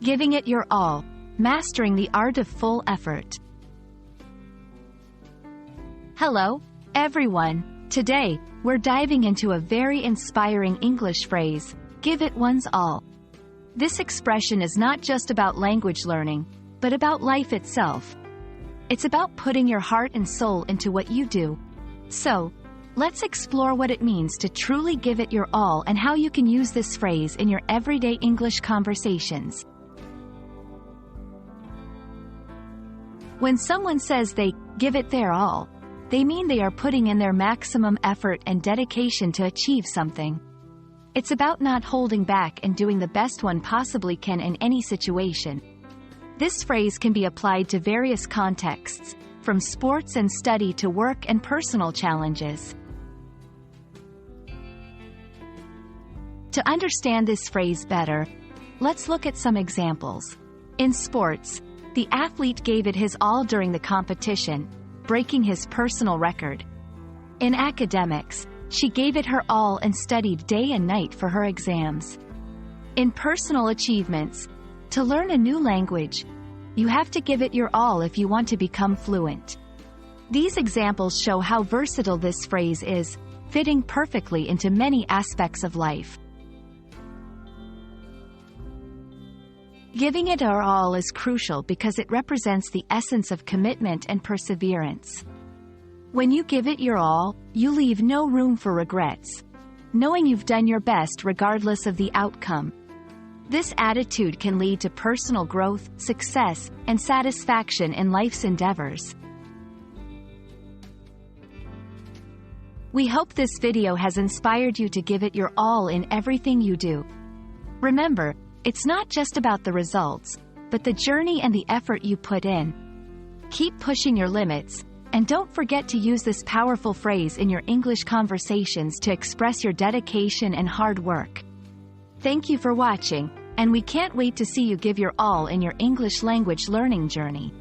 Giving it your all, mastering the art of full effort. Hello, everyone. Today, we're diving into a very inspiring English phrase, give it one's all. This expression is not just about language learning, but about life itself. It's about putting your heart and soul into what you do. So, let's explore what it means to truly give it your all and how you can use this phrase in your everyday English conversations. When someone says they give it their all, they mean they are putting in their maximum effort and dedication to achieve something. It's about not holding back and doing the best one possibly can in any situation. This phrase can be applied to various contexts, from sports and study to work and personal challenges. To understand this phrase better, let's look at some examples. In sports, the athlete gave it his all during the competition, breaking his personal record. In academics, she gave it her all and studied day and night for her exams. In personal achievements, to learn a new language, you have to give it your all if you want to become fluent. These examples show how versatile this phrase is, fitting perfectly into many aspects of life. Giving it our all is crucial because it represents the essence of commitment and perseverance. When you give it your all, you leave no room for regrets, knowing you've done your best regardless of the outcome. This attitude can lead to personal growth, success, and satisfaction in life's endeavors. We hope this video has inspired you to give it your all in everything you do. Remember, it's not just about the results, but the journey and the effort you put in. Keep pushing your limits, and don't forget to use this powerful phrase in your English conversations to express your dedication and hard work. Thank you for watching, and we can't wait to see you give your all in your English language learning journey.